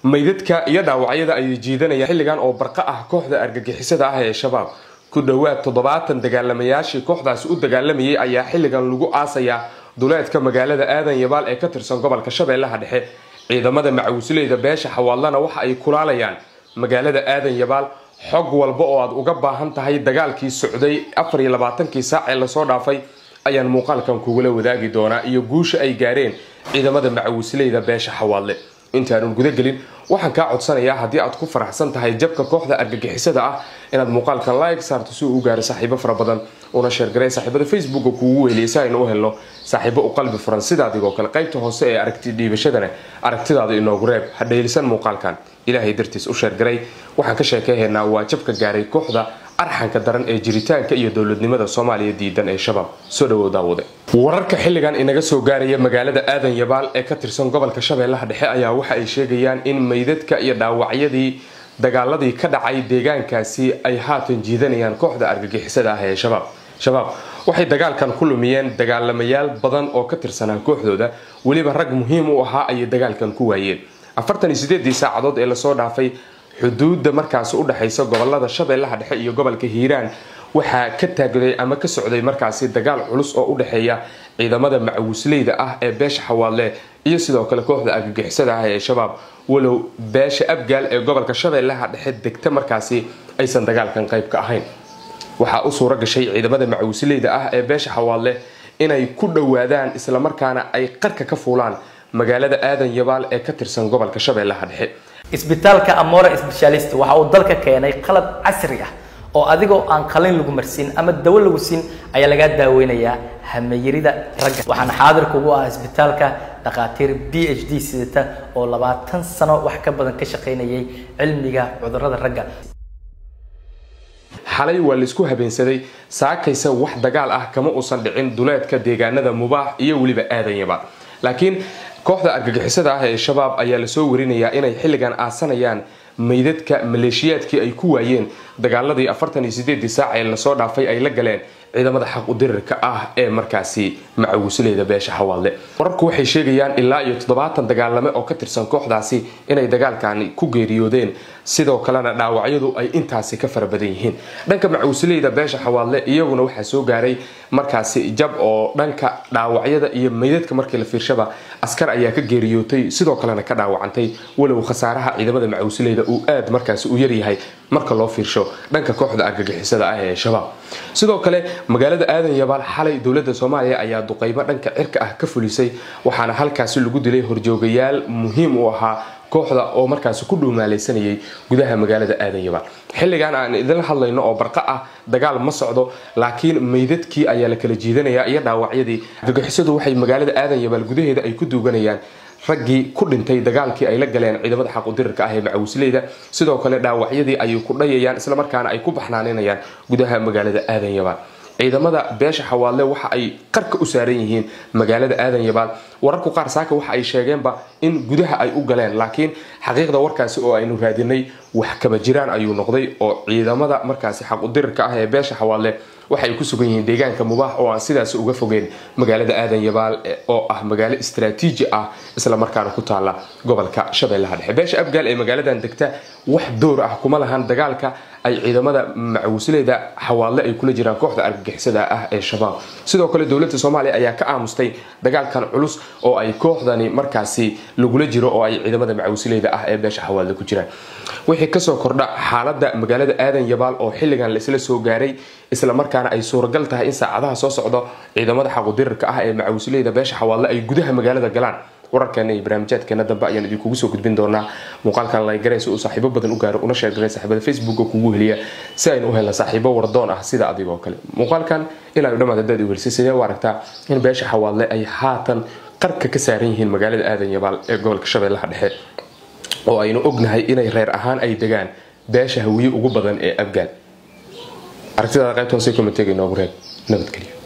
meydadka iyo dhaawacyada ay jiidanayaan xilligan oo barqa ah kooxda argagixisada ah ee shabaab ku dhawaad 70 dagaalamayaashii kooxdaas u dagaalamayay ayaa xilligan lagu aasaya duleedka magaalada Aadan Yabaal ee ka tirsan gobolka Shabeellaha Dhexe ciidamada macawisleyda beesha xawaalana waxa ay kulaalayaan magaalada Aadan Yabaal xog walba oo aad uga baahan tahay dagaalkii socday 24 saac ee la soo dhaafay ayaan muuqaalkan kugu la wadaagi doonaa iyo guusha ay gaareen ciidamada macawisleyda beesha xawaale intaanu guda galin waxaan ka codsanayaa hadii aad ku faraxsan tahay jabka kooxda argagixisada ah inaad muuqaalkan like saarto si uu u gaaro saaxiibo fara badan una share garay saaxiibada Facebook kuugu weeliyay inuu helo saaxiibo u qalbi furan sida adigoo kale qaybta hoose ee aragti dhiibashadana aragtidaada inoogu reeb hadheelisan muuqaalkan ilaahay dartiis u share garay waxaan ka sheekeynaa waa jabka gaaray kooxda arxanka daran ee jiritaanka iyo dawladnimada Soomaaliya diidan ee shabaab soo dhawaada wararka xilligan inaga soo gaaraya magaalada Aadan Yabaal ee ka tirsan gobolka Shabeellaha Dhexe ayaa waxa ay sheegayaan in meydadka iyo dhaawacyadii dagaaladii ka dhacay deegaankaasi ay haatan jiidanayaan kooxda argagixisada ah ee shabaab waxay dagaalkan ku lumiyeen dagaalamayaal badan oo ka tirsanaa kooxdooda waliba rag muhiim u ahaa ay dagaalkan ku waayeen 48 saacadood ee la soo dhaafay xuduudda markaas u dhaxaysa gobolada Shabeellaha Dhexe iyo gobolka Hiiraan waxa ka taagay ama ka socday markaas dagaal culus oo u dhaxeeya ciidamada macawisleyda ah ee beesha xawaale iyo sidoo kale kooxda argagixisada ah ee shabaab walow beesha abgaal ee gobolka Shabeellaha Dhexe degta markaas aysan dagaalkan qayb ka ahayn waxa uu suura gashay ciidamada macawisleyda ah ee beesha xawaale inay ku dhawaadaan isla markaana ay qarka ka fuulaan magaalada Aadan Yabaal ee ka tirsan gobolka Shabeellaha Dhexe isbitaalka Amora Specialist waxa uu dalka keenay qalab casri ah oo adigoo aan qalin lagu marsin ama dawo lagu siin ayaa laga daaweynayaa hameeyirida ragga waxaan xaadir kugu ah isbitaalka dhaqaatiir PhD sidata oo 20 sano wax ka badan ka shaqeynayay cilmiga cudurrada ragga xalay waa la isku habeensaday saakaysa wax dagaal ah kama uusan dhicin duleedka deegaanada Mubaax iyo waliba Aadan Yabaal laakiin kooxda argagixisada ah ee shabaab ayaa la soo warinayaa inay xilligan aasanayaan meydadka maleeshiyaadkii ay ku waayeen dagaaladii 48 saac ee la soo dhaafay ay la galeen ciidamada xaq u dirirka ah ee markaasi macawisleyda beesha xawaale wararku waxay sheegayaan ilaa iyo 70 dagaalame oo ka tirsan kooxdaasi inay dagaalkan ku geeriyoodeen sidoo kalena dhaawacyadu ay intaasi ka farabadan yihiin dhanka macawisleyda beesha xawaale iyaguna waxa soo gaaray markaasi jab oo dhanka dhaawacyada iyo meydadka markii la fiirshaba askar ayaa ka geeriyootay sidoo kalena ka dhaawacantay walow khasaaraha ciidamada macawisleyda uu aad markaasi u yar yahay marka loo fiirsho dhanka kooxda argagixisada ah ee shabaab sidoo kale magaalada Aadan Yabaal xalay dawladda Soomaaliya ayaa duqeymo dhanka cirka ah ka fulisay waxaana halkaas lagu dilay horjoogayaal muhiim u ahaa kooxda oo markaas ku dhuumaalaysanayay gudaha magaalada Aadan Yabaal xilligan aan idin hadlayno oo barqa ah dagaal ma socdo laakiin meydadkii ayaa la kala jiidanayaa iyo dhaawacyadii argagixisadu waxay magaalada Aadan Yabaal gudaheeda ay ku duuganayaan raggii ku dhintay dagaalkii ay la galeen ciidamada xaq u dirirka ah ee macawisleyda sidoo kale dhaawacyadii ay ku dhayayaan isla markaana ay ku baxnaaneenayaan gudaha magaalada Aadan Yabaal ciidamada beesha xawaale waxa ay qarka u saaran yihiin magaalada Aadan Yabaal wararku qaar saaka waxa ay sheegeenba in gudaha ay u galeen laakiin xaqiiqda warkaasi oo aynu raadinay wax kaba jiraan ayuu noqday oo ciidamada markaasi xaq u dirirka ah ee beesha xawaale waxay ku sugan yihiin deegaanka Mubaax oo aan sidaas uga fogeen magaalada Aadan Yabaal oo ah magaalo istiraatiiji ah isla markaana ku taala gobolka Shabeellaha Dhexe beesha abgaal ee magaaladan degta wax door ah kuma lahan dagaalka ay ciidamada macawisleyda xawaale ay kula jiraan kooxda argagixisada ah ee shabaab sidoo kale dawladda Soomaaliya ayaa ka aamustay dagaalkan culus oo ay kooxdani markaasi lagula jiro oo ay ciidamada macawisleyda ah ee beesha xawaale ku jiraan wixii ka soo kordha xaaladda magaalada Aadan Yabaal oo xilligan la isla soo gaaray isla markaana ay suuragal tahay in saacadaha soo socdo ciidamada xaq u dirirka ah ee macawisleyda beesha xawaale ay gudaha magaalada galaan wararkeena iyo barnaamijyadeena dambe ayaan idin kugu soo gudbin doonaa muuqaalkan la gareeyso oo saaxiibo badan u gaaro una share gareey saaxiibada Facebook kugu heliya si ay u helaan saaxiibo wardoon ah sida adigoo kale muuqaalkan ilaa dhamaad dad weelsi sidee u aragtaa in beesha xawaale ay haatan qarka ka saaran yihiin magaalada Aadan Yabaal ee gobolka Shabeellaha Dhexe oo aynu ognahay inay reer ahaan ay degaan beesha hawiye ugu badan ee abgaal aragtida qaybta hoose comment-ga inoogu reeb nabadgelyo